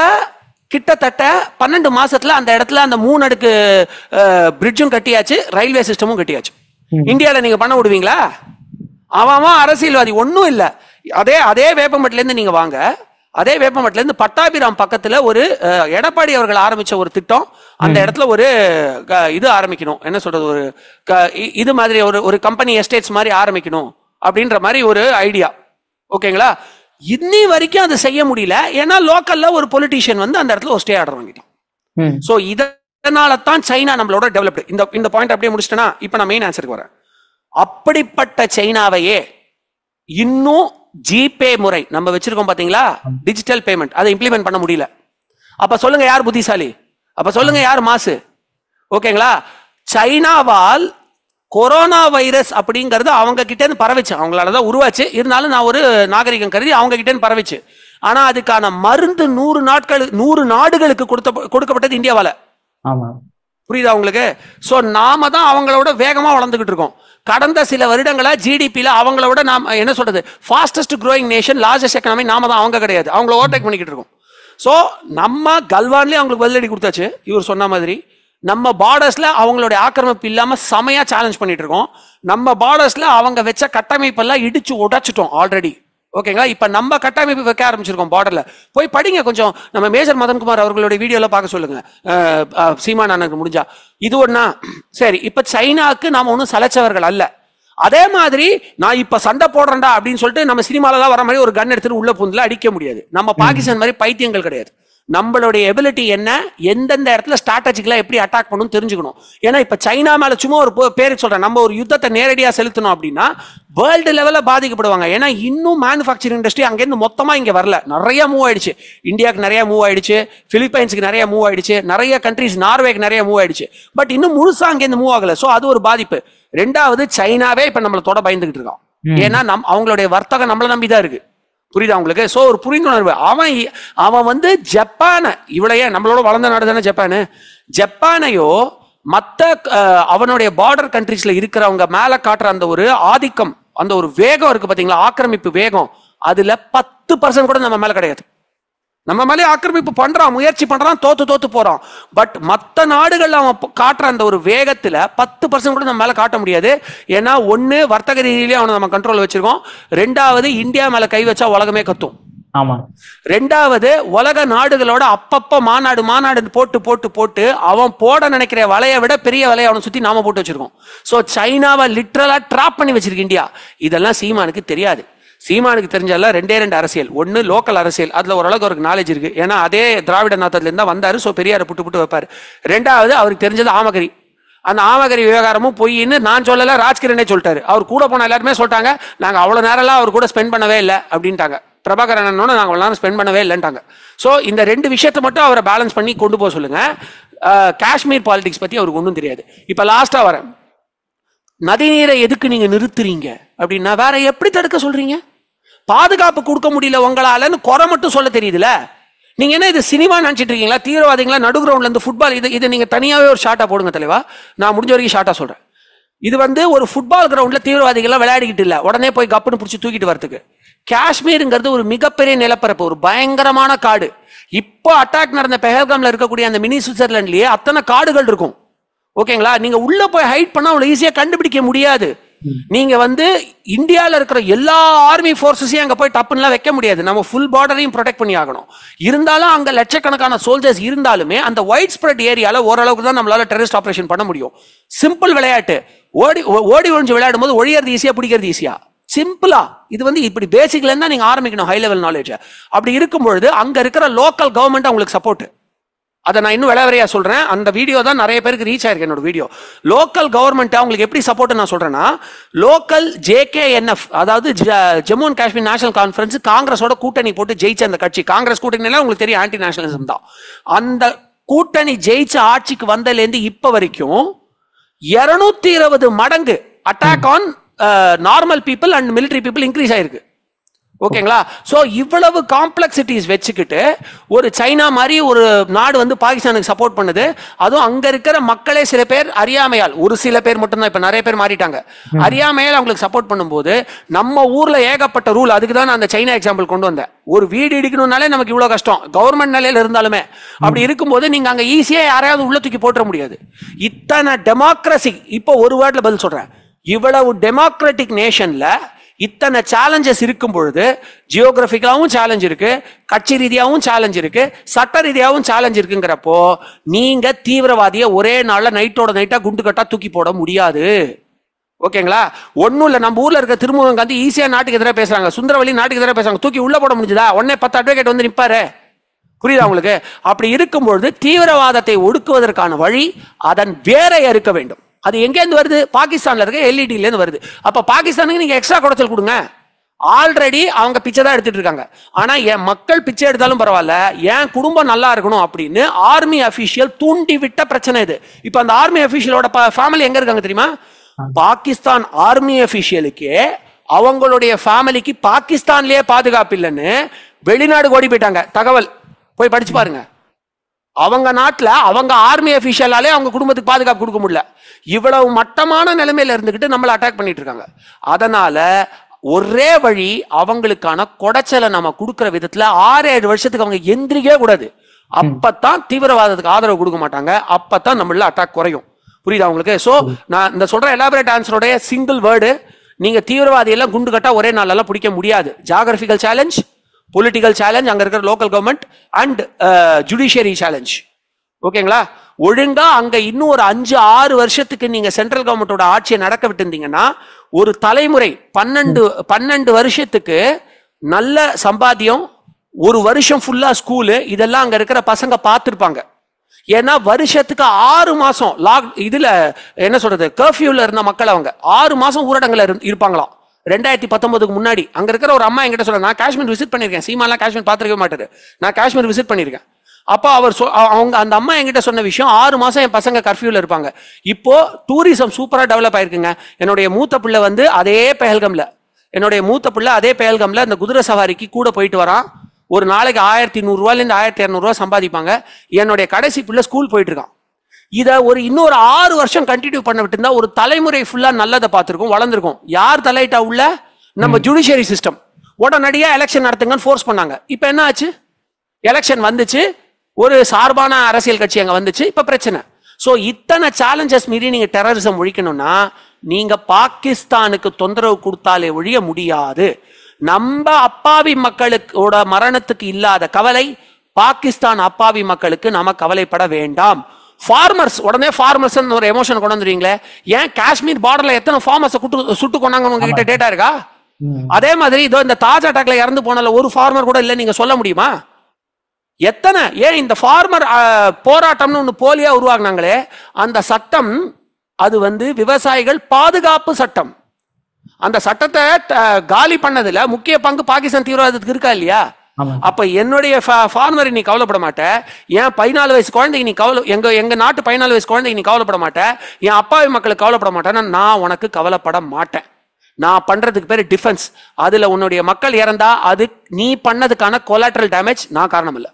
கிட்டத்தட்ட 12 மாசத்துல அந்த இடத்துல அந்த 3 அடுக்கு பிரிட்ஜும் கட்டியாச்சு, ரயில்வே சிஸ்டமும் கட்டியாச்சு. இந்தியாவில் நீங்க பண்ண விடுவீங்களா? அவன் அரசியல்வாதி ஒன்னும் இல்ல. அதே வேப்பம்பட்டில இருந்து நீங்க வாங்க, அதே வேப்பம்பட்டில இருந்து பட்டாபிராம் பக்கத்துல ஒரு எடப்பாடி அவர்கள் ஆரம்பிச்ச ஒரு திட்டம், அந்த இடத்துல ஒரு இது ஆரம்பிக்கணும், என்ன சொல்றது, ஒரு இது மாதிரி ஒரு கம்பெனி எஸ்டேட்ஸ் மாதிரி ஆரம்பிக்கணும் அப்படின்ற மாதிரி ஒரு ஐடியா. ஓகேங்களா? இன்னி வரைக்கும் அதை செய்ய முடியல. ஏன்னா லோக்கல்ல ஒரு பொலிட்டீஷியன் வந்து அந்த இடத்துல ஒரு ஸ்டே ஆர்டர் வாங்கிட்டான். சோ இதனால தான் சைனா நம்மளோட டெவலப்டு. இந்த பாயிண்ட் அப்படியே முடிச்சிட்டேன்னா இப்ப நான் மெயின் ஆன்சருக்கு வரேன். அப்படிப்பட்ட சைனாவையே இன்னும் ஜிபே முறை நம்ம வச்சிருக்கோம் பாத்தீங்களா, டிஜிட்டல் பேமெண்ட், அதை இம்ப்ளிமெண்ட் பண்ண முடியல. அப்ப சொல்லுங்க யார் புத்திசாலி? அப்ப சொல்லுங்க யார் மாசு? ஓகேங்களா? சைனாவால் கொரோனா வைரஸ் அப்படிங்கிறது அவங்க கிட்ட இருந்து பரவிச்சு, அவங்களாலதான் உருவாச்சு. இருந்தாலும் நான் ஒரு நாகரிகம் கருதி அவங்க கிட்ட இருந்து பரவிச்சு. ஆனா அதுக்கான மருந்து 100 நாடுகளுக்கு கொடுக்கப்பட்டது இந்தியாவால. புரியுதா உங்களுக்கு? சோ நாம தான் அவங்களோட வேகமா வளர்ந்துகிட்டு இருக்கோம். கடந்த சில வருடங்களா ஜிடிபில அவங்களோட நாம என்ன சொல்றது, fastest growing nation, largest economy நாம தான், அவங்க கிடையாது. அவங்கள ஓவர்டேக் பண்ணிக்கிட்டு இருக்கோம். சோ நம்ம கல்வான்லயே அவங்களுக்கு பதிலடி கொடுத்தாச்சு. இவர் சொன்ன மாதிரி நம்ம பார்டர்ஸ்ல அவங்களுடைய ஆக்கிரமிப்பு இல்லாம செமையா சேலஞ்ச் பண்ணிட்டு இருக்கோம். நம்ம பார்டர்ஸ்ல அவங்க வச்ச கட்டமைப்பெல்லாம் இடிச்சு உடைச்சிட்டோம் ஆல்ரெடி. ஓகேங்களா? இப்ப நம்ம கட்டமைப்பு வைக்க ஆரம்பிச்சிருக்கோம் பார்டர்ல. போய் படிங்க கொஞ்சம். நம்ம மேஜர் மதன்குமார் அவர்களுடைய வீடியோல பார்க்க சொல்லுங்க, சீமான் அண்ணனுக்கு முடிஞ்சா. இது ஒண்ணா? சரி, இப்ப சைனாக்கு நாம ஒன்றும் சலைச்சவர்கள் அல்ல. அதே மாதிரி நான் இப்ப சண்டை போடுறேன்டா அப்படின்னு சொல்லிட்டு நம்ம சினிமாலதான் வர மாதிரி ஒரு கன் எடுத்துட்டு உள்ள பூந்துல அடிக்க முடியாது. நம்ம பாகிஸ்தான் மாதிரி பைத்தியங்கள் கிடையாது. நம்மளுடைய எபிலிட்டி என்ன, எந்தெந்த இடத்துல ஸ்ட்ராட்டஜிக்கலா எப்படி அட்டாக் பண்ணணும் தெரிஞ்சுக்கணும். ஏன்னா இப்ப சைனா மேல சும்மா ஒரு பேரு சொல்றேன், நம்ம ஒரு யுத்தத்தை நேரடியா செலுத்தணும் அப்படின்னா வேர்ல்டு லெவல்ல பாதிக்கப்படுவாங்க. ஏன்னா இன்னும் மேனுஃபேக்சரிங் இண்டஸ்ட்ரி அங்கேருந்து மொத்தமா இங்க வரல, நிறைய மூவ் ஆயிடுச்சு. இந்தியாவுக்கு நிறைய மூவ் ஆயிடுச்சு, பிலிப்பைன்ஸுக்கு நிறைய மூவ் ஆயிடுச்சு, நிறைய கண்ட்ரிஸ், நார்வேக்கு நிறைய மூவ் ஆயிடுச்சு. பட் இன்னும் முழுசா அங்கேருந்து மூவ் ஆகல. சோ அது ஒரு பாதிப்பு. ரெண்டாவது, சைனாவே இப்ப நம்மள தொட பயந்துகிட்டு இருக்கான். ஏன்னா அவங்களுடைய வர்த்தகம் நம்மள நம்பிதான் இருக்கு. புரியுதா உங்களுக்கு? சோ ஒரு புரிந்துணர்வு. அவன் வந்து ஜப்பான, இவ்வளையே நம்மளோட வளர்ந்த நாடு தானே ஜப்பானு, ஜப்பானையோ மத்த அவனுடைய பார்டர் கண்ட்ரீஸ்ல இருக்கிறவங்க மேல காட்டுற அந்த ஒரு ஆதிக்கம், அந்த ஒரு வேகம் இருக்கு பாத்தீங்களா, ஆக்கிரமிப்பு வேகம், அதுல 10% கூட நம்ம மேல கிடையாது. நம்ம மேலே ஆக்கிரமிப்பு பண்றான், முயற்சி பண்றான், தோத்து போறான். பட் மற்ற நாடுகள் அவன் காட்டுற அந்த ஒரு வேகத்துல 10% கூட நம்ம மேல காட்ட முடியாது. ஏன்னா ஒண்ணு, வர்த்தக ரீதியிலேயே அவனை நம்ம கண்ட்ரோல் வச்சிருக்கோம். ரெண்டாவது, இந்தியா மேல கை வச்சா உலகமே கத்தும். ஆமா. ரெண்டாவது, உலக நாடுகளோட அப்பப்ப மாநாடு போட்டு அவன் போட நினைக்கிற வலையை விட பெரிய வலையை அவனை சுத்தி நாம போட்டு வச்சிருக்கோம். சோ சைனாவை லிட்டரலா ட்ராப் பண்ணி வச்சிருக்கு இந்தியா. இதெல்லாம் சீமானுக்கு தெரியாது. சீமானுக்கு தெரிஞ்சால ரெண்டு அரசியல். ஒன்னு லோக்கல் அரசியல், அதுல ஓரளவுக்கு அவருக்கு நாலேஜ் இருக்கு. ஏன்னா அதே திராவிட நாட்டத்துல இருந்தா வந்தாரு. சோ பெரியார புட்டு வைப்பாரு. ரெண்டாவது, அவருக்கு தெரிஞ்சது ஆமகரி. அந்த ஆமகரி விவகாரமும் பொய்ன்னு நான் சொல்லல, ராஜ்கிரனே சொல்லிட்டாரு. அவர் கூட போன எல்லாருமே சொல்லிட்டாங்க, நாங்க அவ்வளவு நேரம்லாம் அவர் கூட ஸ்பெண்ட் பண்ணவே இல்லை அப்படின்ட்டாங்க. பிரபாகரன் நாங்க அவ்வளவு நேரம் ஸ்பெண்ட் பண்ணவே இல்லைன்ட்டாங்க. சோ இந்த ரெண்டு விஷயத்தை மட்டும் அவரை பேலன்ஸ் பண்ணி கொண்டு போக சொல்லுங்க. காஷ்மீர் பாலிடிக்ஸ் பத்தி அவருக்கு ஒன்றும் தெரியாது. இப்ப லாஸ்டா வரேன், நதிநீரை எதுக்கு நீங்க நிறுத்துறீங்க அப்படின்னா வேற எப்படி தடுக்க சொல்றீங்க? பாதுகாப்பு கொடுக்க முடியல உங்களாலன்னு குறை மட்டும் சொல்ல தெரியுதுல. நீங்க என்ன இது சினிமா நினைச்சிட்டு இருக்கீங்களா? தீவிரவாதிகளா நடு கிரவுண்ட்ல இருந்து ஃபுட்பால், இது நீங்க தனியாவே ஒரு ஷார்ட்டா போடுங்க தலைவா. நான் முடிஞ்ச வரைக்கும் ஷார்ட்டா சொல்றேன். இது வந்து ஒரு ஃபுட்பால் கிரவுண்ட்ல தீவிரவாதிகள் விளையாடிக்கிட்டு இல்ல, உடனே போய் கப்புன்னு பிடிச்சி தூக்கிட்டு வரதுக்கு. காஷ்மீருங்கிறது ஒரு மிகப்பெரிய நிலப்பரப்பு, ஒரு பயங்கரமான காடு. இப்போ அட்டாக் நடந்த பெஹல்காம்ல இருக்கக்கூடிய அந்த மினி சுவிட்சர்லாண்ட்லயே அத்தனை காடுகள் இருக்கும். ஓகேங்களா? நீங்க உள்ள போய் ஹைட் பண்ணா அவ்வளவு ஈஸியா கண்டுபிடிக்க முடியாது. நீங்க வந்து இந்தியாவில் இருக்கிற எல்லா ஆர்மி போர்ஸஸையும் அங்க போய் டப்புன்னு வைக்க முடியாது. நம்ம ஃபுல் பார்டரையும் ப்ரொடெக்ட் பண்ணி ஆகணும். இருந்தாலும் அங்க லட்சக்கணக்கான சோல்ஜர்ஸ் இருந்தாலுமே அந்த வைட் ஸ்ப்ரெட் ஏரியால ஓரளவுக்கு தான் நம்மளால டெரரிஸ்ட் ஆபரேஷன் பண்ண முடியும். சிம்பிள் விளையாட்டு. ஓடி ஒழிஞ்சு விளையாடும் போது ஒழியறது ஈஸியா, பிடிக்கிறது ஈஸியா, சிம்பிளா. இது வந்து இப்படி பேசிக்ல இருந்தா நீங்க ஆரம்பிக்கணும், ஹை லெவல் நாலேஜ். அப்படி இருக்கும்பொழுது அங்க இருக்கிற லோக்கல் கவர்மெண்ட் உங்களுக்கு சப்போர்ட். அதை நான் இன்னும் விளைவரையா சொல்றேன். அந்த வீடியோ தான் நிறைய பேருக்கு ரீச் ஆயிருக்கு, என்னோட வீடியோ. லோக்கல் கவர்மெண்ட் அவங்களுக்கு எப்படி சப்போர்ட் நான் சொல்றேன்னா, லோக்கல் JKNF, அதாவது Jammu and Kashmir national conference, காங்கிரஸோட கூட்டணி போட்டு ஜெயிச்ச அந்த கட்சி. காங்கிரஸ் கூட்டணி உங்களுக்கு தெரியும், ஆன்டி நேஷனலிசம் தான். அந்த கூட்டணி ஜெயிச்ச ஆட்சிக்கு வந்ததுல இருந்து இப்ப வரைக்கும் 220 மடங்கு attack on normal people and military people increase ஆயிருக்கு. ஓகேங்களா? சோ இவ்வளவு காம்ப்ளெக்சிட்டிஸ் வச்சுக்கிட்டு ஒரு சைனா மாதிரி ஒரு நாடு வந்து பாகிஸ்தானுக்கு சப்போர்ட் பண்ணுது. அதுவும் அங்க இருக்கிற மக்களே சில பேர் அறியாமையால், ஒரு சில பேர் மட்டும்தான், இப்ப நிறைய பேர் மாறிட்டாங்க, அறியாமையால் அவங்களுக்கு சப்போர்ட் பண்ணும்போது நம்ம ஊர்ல ஏகப்பட்ட ரூல். அதுக்கு தான் நான் அந்த சைனா எக்ஸாம்பிள் கொண்டு வந்தேன். ஒரு வீடு இடிக்கணும்னாலே நமக்கு இவ்வளவு கஷ்டம், கவர்மெண்ட் நிலையில இருந்தாலுமே. அப்படி இருக்கும்போது நீங்க அங்க ஈஸியா யாரையாவது உள்ள தூக்கி போட்டுற முடியாது. இத்தனை டெமோக்ரசி, இப்போ ஒரு வேர்ட்ல பதில் சொல்றேன், இவ்வளவு டெமோக்ராட்டிக் நேஷன்ல இத்தனை சேலஞ்சஸ் இருக்கும் பொழுது, ஜியோகிராபிக்கலாவும் சேலஞ்ச் இருக்கு, கட்சி ரீதியாகவும் சேலஞ்ச் இருக்கு, சட்ட ரீதியாகவும் சேலஞ்ச் இருக்குங்கிறப்போ நீங்க தீவிரவாதியை ஒரே நாள்ல நைட்டோட நைட்டா குண்டு கட்டா தூக்கி போட முடியாது. ஓகேங்களா? ஒன்னும் இல்ல, நம்ம ஊர்ல இருக்க திருமுருகன் காந்தி ஈஸியா நாட்டுக்கு எதிராக பேசுறாங்க, சுந்தரவல்லி நாட்டுக்கு எதிராக பேசுறாங்க, தூக்கி உள்ள போட முடிஞ்சதா? உடனே 10 அட்வொகேட் வந்து நிப்பாரு. புரியுதா உங்களுக்கு? அப்படி இருக்கும்பொழுது தீவிரவாதத்தை ஒடுக்குவதற்கான வழி அதன் வேரை அறுக்க வேண்டும். அது எங்க இருந்து வருது? பாகிஸ்தான்ல இருக்க எல்இடில இருந்து வருது. அப்ப பாகிஸ்தானுக்கு நீங்க எக்ஸ்ட்ரா குடைச்சல் கொடுங்க. ஆல்ரெடி அவங்க பிச்சை தான் எடுத்துட்டு இருக்காங்க. ஆனா என் மக்கள் பிச்சை எடுத்தாலும் பரவாயில்ல, என் குடும்பம் நல்லா இருக்கணும் அப்படின்னு ஆர்மி அபிஷியல் தூண்டி விட்ட பிரச்சனை இது. இப்ப அந்த ஆர்மி அபிஷியலோட ஃபேமிலி எங்க இருக்காங்க தெரியுமா? பாகிஸ்தான் ஆர்மி அபிஷியலுக்கு அவங்களுடைய ஃபேமிலிக்கு பாகிஸ்தான்லயே பாதுகாப்பு இல்லைன்னு வெளிநாடு ஓடி போயிட்டாங்க. தகவல் போய் படிச்சு பாருங்க. அவங்க நாட்டுல அவங்க ஆர்மி அபிஷியலாலே அவங்க குடும்பத்துக்கு பாதுகாப்பு கொடுக்க முடியல. இவ்வளவு மட்டமான நிலைமையில இருந்துகிட்டு நம்மள அட்டாக் பண்ணிட்டு இருக்காங்க. அதனால ஒரே வழி, அவங்களுக்கான கொடைச்சலை நம்ம கொடுக்கிற விதத்துல 6-7 வருஷத்துக்கு அவங்க எந்திரிக்கவே கூடாது. அப்பதான் தீவிரவாதத்துக்கு ஆதரவு கொடுக்க மாட்டாங்க, அப்பதான் நம்மள அட்டாக் குறையும். புரியுதா உங்களுக்கு? சோ நான் இந்த சொல்ற எலாபரேட் ஆன்சரோட சிங்கிள் வேர்டு, நீங்க தீவிரவாதி எல்லாம் குண்டு கட்டா ஒரே நாளெல்லாம் பிடிக்க முடியாது. ஜியோகிராபிக்கல் சேலஞ்ச், பொலிட்டிக்கல் சேலஞ்ச், அங்க இருக்கிற local government and judiciary challenge. ஓகேங்களா? ஒழுங்கா அங்க இன்னும் ஒரு 5-6 வருஷத்துக்கு நீங்க சென்ட்ரல் கவர்மெண்டோட ஆட்சியை நடக்க விட்டுருந்தீங்கன்னா ஒரு தலைமுறை 12 வருஷத்துக்கு நல்ல சம்பாத்தியம், ஒரு வருஷம் ஃபுல்லா ஸ்கூலு, இதெல்லாம் அங்க இருக்கிற பசங்க பார்த்துருப்பாங்க. ஏன்னா வருஷத்துக்கு 6 மாசம் இதுல என்ன சொல்றது, கர்ஃபியூல இருந்த மக்கள் அவங்க 6 மாசம் ஊரடங்குல இருப்பாங்களாம் 2019க்கு முன்னாடி. அங்க இருக்கிற ஒரு அம்மா என்கிட்ட சொல்ல, நான் காஷ்மீர் விசிட் பண்ணிருக்கேன், சீமாலாம் காஷ்மீர் பார்த்துருக்கவே மாட்டாரு, நான் காஷ்மீர் விசிட் பண்ணிருக்கேன். அப்போ அவங்க அந்த அம்மா என்கிட்ட சொன்ன விஷயம், 6 மாசம் என் பசங்க கர்ஃபியூல இருப்பாங்க. இப்போ டூரிசம் சூப்பரா டெவலப் ஆயிருக்குங்க. என்னுடைய மூத்த பிள்ளை வந்து அதே பெஹல்கம்ல இந்த குதிரை சவாரிக்கு கூட போயிட்டு வரான். ஒரு நாளைக்கு 1100 1200 சம்பாதிப்பாங்க. என்னுடைய கடைசி பிள்ளை ஸ்கூல் போயிட்டு இருக்கான். இதை இன்னொரு 6 வருஷம் கண்டினியூ பண்ண விட்டு இருந்தா ஒரு தலைமுறை ஃபுல்லா நல்லதை பார்த்திருக்கும், வளர்ந்துருக்கும். யார் தலையிட்டா உள்ள? நம்ம ஜுடிஷியரி சிஸ்டம். உடனடியா எலெக்ஷன் நடத்துங்கன்னு ஃபோர்ஸ் பண்ணாங்க. இப்ப என்ன ஆச்சு? எலெக்ஷன் வந்துச்சு, ஒரு சார்பான அரசியல் கட்சி அங்க வந்துச்சு, இப்ப பிரச்சனை. சோ இத்தனை சேலஞ்சஸ் மீறி நீங்க டெரரிசம் ஒழிக்கணும்னா நீங்க பாகிஸ்தானுக்கு தொந்தரவு கொடுத்தாலே ஒழிய முடியாது. நம்ம அப்பாவி மக்களுக்கோட மரணத்துக்கு இல்லாத கவலை பாகிஸ்தான் அப்பாவி மக்களுக்கு நாம கவலைப்பட வேண்டாம். ஃபார்மர்ஸ், உடனே ஃபார்மர்ஸ் ஒரு எமோஷன் கொண்டு வந்துருவீங்களே, ஏன் காஷ்மீர் பார்டர்ல எத்தனை ஃபார்மர்ஸ் சுட்டு கொண்டாங்க உங்ககிட்ட டேட்டா இருக்கா? அதே மாதிரி இதோ இந்த தாஜ் அட்டாக்ல இறந்து போனால ஒரு ஃபார்மர் கூட இல்ல, நீங்க சொல்ல முடியுமா? எத்தனை? ஏன் இந்த ஃபார்மர் போராட்டம்னு ஒன்று போலியா உருவாக்குனாங்களே, அந்த சட்டம் அது விவசாயிகள் பாதுகாப்பு சட்டம். அந்த சட்டத்தை காலி பண்ணதுல முக்கிய பங்கு பாகிஸ்தான் தீவிரவாதத்துக்கு இருக்கா இல்லையா? அப்ப என்னுடைய ஃபார்மர் நீ கவலைப்பட மாட்ட, என் 14 வயசு குழந்தைக்கு நீ எங்க நாட்டு 14 வயசு குழந்தைக்கு நீ கவலைப்பட மாட்ட, என் அப்பாவி மக்களுக்கு கவலைப்பட மாட்டேன்னா நான் உனக்கு கவலைப்பட மாட்டேன். நான் பண்றதுக்கு பேரு டிஃபென்ஸ். அதுல உன்னுடைய மக்கள் இறந்தா அது நீ பண்ணதுக்கான கொலாட்ரல் டேமேஜ், நான் காரணம் இல்லை.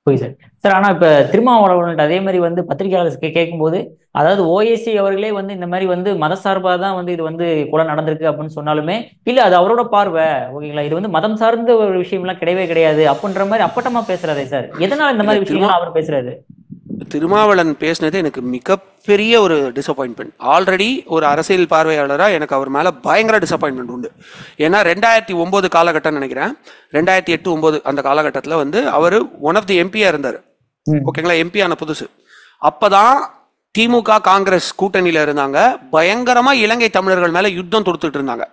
சார் சார் ஆனா இப்ப திருமாவளவன் அதே மாதிரி பத்திரிகையாளருக்கு கேட்கும்போது, அதாவது ஓஏசி அவர்களே இந்த மாதிரி மதசார்பா தான் இது கொலை நடந்திருக்கு அப்படின்னு சொன்னாலுமே இல்ல அது அவரோட பார்வை, ஓகேங்களா, இது மதம் சார்ந்த ஒரு விஷயம் எல்லாம் கிடையவே கிடையாது அப்படின்ற மாதிரி அப்பட்டமா பேசுறாதே சார். எதனால இந்த மாதிரி விஷயம் அவர் பேசுறாரு? திருமாவளவன் பேசினது எனக்கு மிகப்பெரிய ஒரு டிசப்பாயின்மெண்ட். ஆல்ரெடி ஒரு அரசியல் பார்வையாளராக எனக்கு அவர் மேலே பயங்கர டிசப்பாயின்மெண்ட் உண்டு. ஏன்னா 2009 காலகட்டம் நினைக்கிறேன், 2008-09 அந்த காலகட்டத்தில் அவர் ஒன் ஆஃப் தி எம்பியாக இருந்தார். ஓகேங்களா, எம்பி ஆன புதுசு. அப்போதான் திமுக காங்கிரஸ் கூட்டணியில் இருந்தாங்க. பயங்கரமாக இலங்கை தமிழர்கள் மேலே யுத்தம் தொடுத்துட்டு இருந்தாங்க.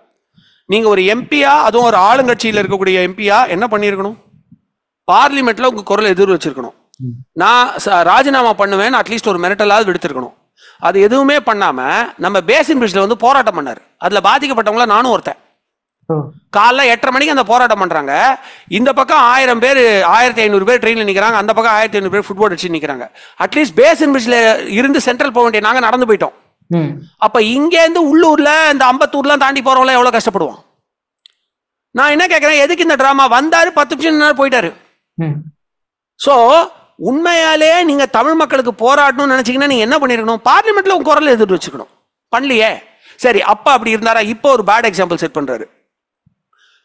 நீங்கள் ஒரு எம்பியா, அதுவும் ஒரு ஆளுங்கட்சியில் இருக்கக்கூடிய எம்பியா என்ன பண்ணியிருக்கணும்? பார்லிமெண்ட்டில் உங்கள் குரல் எதிர் வச்சிருக்கணும். நான் ராஜினாமா பண்ணுவேன் அட்லீஸ்ட் ஒரு மிரட்டலாவது விடுத்திருக்கணும். அது எதுவுமே பண்ணாம நம்ம பேசின் பிரிட்ஜ்ல போராட்டம் பண்ணாரு. அதுல பாதிக்கப்பட்டவங்கள நானும் ஒருத்தன். காலைல 8:30 மணிக்கு அந்த போராட்டம் பண்றாங்க. இந்த பக்கம் 1000 பேர் 1500 பேர் ட்ரெயின்ல நிக்கிறாங்க, அந்த பக்கம் 1500 பேர் ஃபுட்பால் அடிச்சு நிக்கிறாங்க. அட்லீஸ்ட் பேசின் பிரிட்ஜ்ல இருந்து சென்ட்ரல் போக வேண்டிய நாங்க நடந்து போயிட்டோம். அப்ப இங்க இருந்து உள்ளூர்ல இந்த அம்பத்தூர்லாம் தாண்டி போறவங்கள எவ்வளவு கஷ்டப்படுவோம்? நான் என்ன கேட்கிறேன், எதுக்கு இந்த டிராமா? வந்தாரு 10 நிமிஷம் போயிட்டாரு. சோ உண்மையாலே நீங்க தமிழ் மக்களுக்கு போராடணும்னு நினைச்சீங்கன்னா நீங்க என்ன பண்ணிருக்கணும்? பார்லிமெண்ட்ல உங்க குரல் எதிர்த்து வச்சுக்கணும். பண்ணலையே. சரி, அப்ப அப்படி இருந்தாரா? இப்போ ஒரு பேட் எக்ஸாம்பிள் செட் பண்றாரு.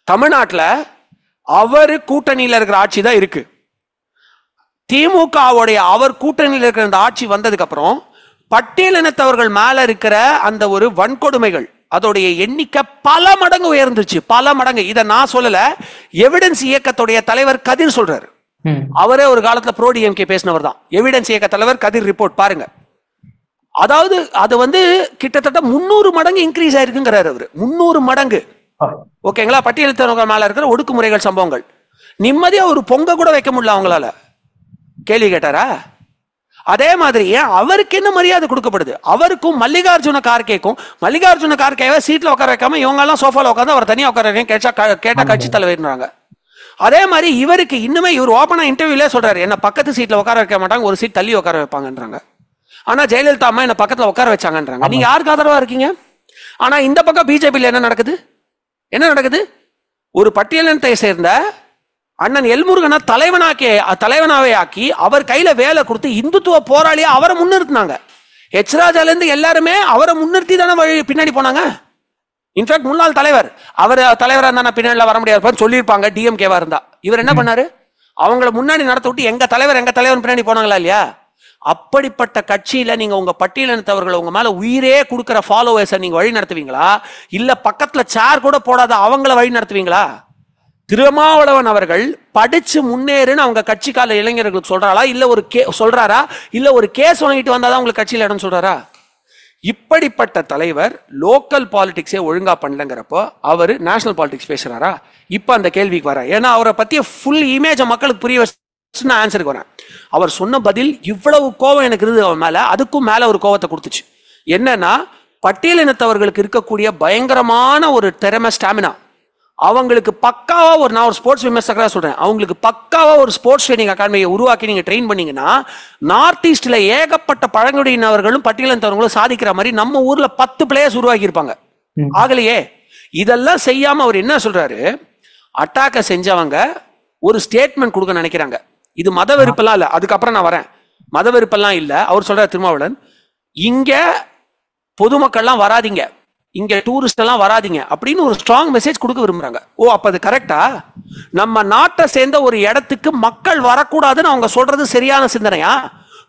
தமிழ்நாட்டில் அவர் கூட்டணியில் இருக்கிற ஆட்சி தான் இருக்கு. திமுகவுடைய அவர் கூட்டணியில் இருக்கிற அந்த ஆட்சி வந்ததுக்கு அப்புறம் பட்டியலினத்தவர்கள் மேல இருக்கிற அந்த ஒரு வன்கொடுமைகள் அதோடைய எண்ணிக்கை பல மடங்கு உயர்ந்துச்சு. பல மடங்கு. இதை நான் சொல்லல, எவிடன்ஸ் இயக்கத்துடைய தலைவர் கதிர் சொல்றாரு. அவரே ஒரு காலத்துல ப்ரோ டிஎம்கே பேசினவர் தான். எவிடன்ஸ் இயக்க தலைவர் கதிர் ரிப்போர்ட் பாருங்க. அதாவது அது கிட்டத்தட்ட 300 மடங்கு இன்க்ரீஸ் ஆயிருக்குங்கிறாரு அவரு. 300 மடங்கு. ஓகேங்களா? பட்டியலினத்தவர்கள் மேல இருக்கிற ஒடுக்குமுறைகள் சம்பவங்கள் நிம்மதியா ஒரு பொங்க கூட வைக்க முடியல அவங்களால. கேள்வி கேட்டாரா? அதே மாதிரி அவருக்கு என்ன மரியாதை கொடுக்கப்படுது? அவருக்கும் மல்லிகார்ஜுன கார்கேக்கும், மல்லிகார்ஜுன கார்கேவை சீட்ல உட்கார வைக்காம இவங்க எல்லாம் சோஃபால உட்காந்து அவர் தனியா உட்கார வைக்க கேட்டா கட்சி தலைவர்ன்றாங்க. அதே மாதிரி இவருக்கு இன்னுமே இவர் ஓப்பனா இன்டர்வியூல சொல்றாரு, என்ன பக்கத்து சீட்ல உட்கார வைக்க மாட்டாங்க, ஒரு சீட் தள்ளி உட்கார வைப்பாங்கன்றாங்க. ஆனா ஜெயலலிதா அம்மா என்ன பக்கத்துல உட்கார வச்சாங்கன்றாங்க. நீங்க யாருக்கு ஆதரவா இருக்கீங்க? ஆனா இந்த பக்கம் பிஜேபியில் என்ன நடக்குது? என்ன நடக்குது? ஒரு பட்டியலினத்தை சேர்ந்த அண்ணன் எல்முருகனை தலைவனாவே ஆக்கி அவர் கையில வேலை கொடுத்து இந்துத்துவ போராளியா அவரை முன்னிறுத்தினாங்க. எச் ராஜால இருந்து எல்லாருமே அவரை முன்னிறுத்தி தானே பின்னாடி போனாங்க. இன்ஃபேக்ட் முன்னாள் தலைவர் அவர் தலைவராக இருந்தா பின்னாடி வர முடியாது சொல்லியிருப்பாங்க டிஎம்கேவா இருந்தா. இவர் என்ன பண்ணாரு? அவங்கள முன்னாடி நடத்த விட்டு எங்க தலைவர் பின்னாடி போனாங்களா இல்லையா? அப்படிப்பட்ட கட்சியில நீங்க உங்க பட்டியலினத்தவர்களை உங்க மேல உயிரே கொடுக்கிற ஃபாலோவர்ஸை நீங்க வழி நடத்துவீங்களா? இல்ல பக்கத்துல சேர் கூட போடாத அவங்கள வழி நடத்துவீங்களா? திருமாவளவன் அவர்கள் படிச்சு முன்னேறுன்னு அவங்க கட்சிக்கால இளைஞர்களுக்கு சொல்றாளா? இல்ல ஒரு சொல்றாரா? இல்ல ஒரு கேஸ் வாங்கிட்டு வந்தாதான் உங்களுக்கு கட்சியில இடம் சொல்றாரா? இப்படிப்பட்ட தலைவர் லோக்கல் பாலிடிக்ஸே ஒழுங்கா பண்ணலங்கிறப்போ அவர் நேஷனல் பாலிடிக்ஸ் பேசுறாரா? இப்ப அந்த கேள்விக்கு வர, ஏன்னா அவரை பத்திய ஃபுல் இமேஜ் மக்களுக்கு புரிய வச்சு நான் ஆன்சருக்கு வரேன். அவர் சொன்ன பதில் இவ்வளவு கோபம் எனக்கு இருந்தது அவன் மேல, அதுக்கும் மேல ஒரு கோபத்தை கொடுத்துச்சு. என்னன்னா, பட்டியலினத்தவர்களுக்கு இருக்கக்கூடிய பயங்கரமான ஒரு திறமை, ஸ்டாமினா, அவங்களுக்கு பக்காவா நான் ஒரு ஸ்போர்ட்ஸ் விமர்சகரா சொல்றேன், அவங்களுக்கு பக்காவா ஒரு ஸ்போர்ட்ஸ் ட்ரைனிங் அகாடமியை உருவாக்கி நீங்க ட்ரெயின் பண்ணீங்கன்னா நார்த் ஈஸ்ட்ல ஏகப்பட்ட பழங்குடியினவர்களும் பட்டியலினத்தவர்களும் சாதிக்கிற மாதிரி நம்ம ஊர்ல 10 பிளேயர்ஸ் உருவாக்கி இருப்பாங்க. ஆகலையே. இதெல்லாம் செய்யாம அவர் என்ன சொல்றாரு, அட்டாக்க செஞ்சவங்க ஒரு ஸ்டேட்மெண்ட் கொடுக்க நினைக்கிறாங்க. இது மத வெறுப்பெல்லாம் இல்ல, அதுக்கப்புறம் நான் வரேன். மத வெறுப்பெல்லாம் இல்ல. அவர் சொல்றாரு திருமாவளவன், இங்க பொதுமக்கள்லாம் வராதிங்க, இங்க டூரிஸ்ட் எல்லாம் வராதிங்க அப்படின்னு ஒரு ஸ்ட்ராங் மெசேஜ் கொடுக்க விரும்புறாங்க. ஓ, அப்ப அது கரெக்டா? நம்ம நாட்டை சேர்ந்த ஒரு இடத்துக்கு மக்கள் வரக்கூடாதுன்னு அவங்க சொல்றது சரியான சிந்தனையா?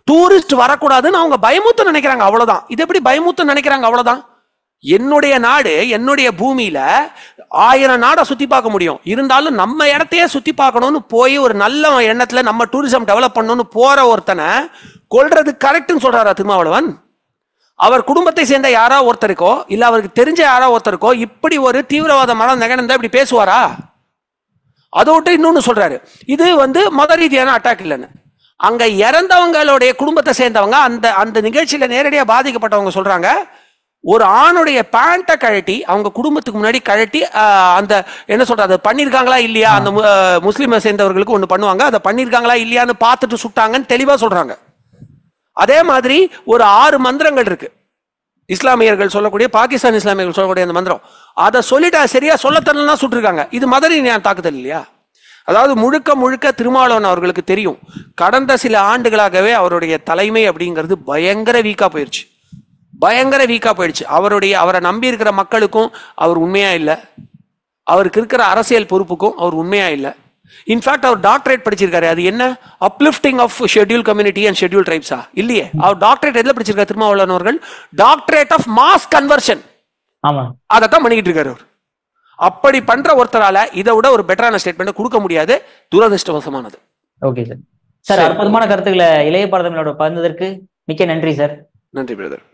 டூரிஸ்ட் வரக்கூடாதுன்னு அவங்க பயமுத்த நினைக்கிறாங்க, அவ்வளவுதான். இது எப்படி பயமுத்த நினைக்கிறாங்க? அவ்வளவுதான். என்னுடைய நாடு, என்னுடைய பூமியில 1000 நாடை சுத்தி பார்க்க முடியும், இருந்தாலும் நம்ம இடத்தையே சுத்தி பார்க்கணும்னு போய் ஒரு நல்ல எண்ணத்துல நம்ம டூரிசம் டெவலப் பண்ணணும்னு போற ஒருத்தனை கொல்றது கரெக்ட்னு சொல்றாரா திருமாவளவன்? அவர் குடும்பத்தை சேர்ந்த யாரா ஒருத்தருக்கோ இல்ல அவருக்கு தெரிஞ்ச யாரா ஒருத்தருக்கோ இப்படி ஒரு தீவிரவாத மனம் நிகழ்ந்தா இப்படி பேசுவாரா? அதோட்டு இன்னொன்னு சொல்றாரு, இது மத ரீதியான அட்டாக் இல்லைன்னு. அங்க இறந்தவங்களுடைய குடும்பத்தை சேர்ந்தவங்க, அந்த அந்த நிகழ்ச்சியில நேரடியாக பாதிக்கப்பட்டவங்க சொல்றாங்க, ஒரு ஆணுடைய பேண்ட்டை கழட்டி அவங்க குடும்பத்துக்கு முன்னாடி கழட்டி அந்த என்ன சொல்றது பண்ணிருக்காங்களா இல்லையா, அந்த முஸ்லிமை சேர்ந்தவர்களுக்கு ஒண்ணு பண்ணுவாங்க, அதை பண்ணிருக்காங்களா இல்லையான்னு பார்த்துட்டு சுட்டாங்கன்னு தெளிவா சொல்றாங்க. அதே மாதிரி ஒரு 6 மந்திரங்கள் இருக்கு, இஸ்லாமியர்கள் சொல்லக்கூடிய, பாகிஸ்தான் இஸ்லாமியர்கள் சொல்லக்கூடிய அந்த மந்திரம், அதை சொல்லிட்டா சரியா சொல்லத்தனா சுட்டிருக்காங்க. இது மத ரீதியான தாக்குதல் இல்லையா? அதாவது முழுக்க முழுக்க திருமாவளவன் அவர்களுக்கு தெரியும், கடந்த சில ஆண்டுகளாகவே அவருடைய தலைமை அப்படிங்கிறது பயங்கர வீக்கா போயிடுச்சு, பயங்கர வீக்கா போயிடுச்சு. அவரை நம்பி இருக்கிற மக்களுக்கும் அவர் உண்மையா இல்லை, அவருக்கு இருக்கிற அரசியல் பொறுப்புக்கும் அவர் உண்மையா இல்லை. இன்ஃபேக்ட் அவர் டாக்டரேட் படிச்சிருக்காரு, அது என்ன, uplifting of schedule community and schedule ட்ரைப்ஸா? இல்லையே. அவர் டாக்டரேட் எதுல படிச்சிருக்காரு திருமாவளவன் அவர்கள்? Doctorate of mass conversion. ஆமா, அதைத்தான் பண்ணிக்கிட்டு இருக்காரு அவர். அப்படி பண்ற ஒருத்தரால இதை விட ஒரு பெட்டரான ஸ்டேட்மெண்ட் கொடுக்க முடியாது. துரதிருஷ்டவசமானது. Okay sir. சார், அற்புதமான கருத்துக்களை இளைய பாரதங்களோட பகிர்ந்ததற்கு மிக்க நன்றி சார். நன்றி பிரதர்.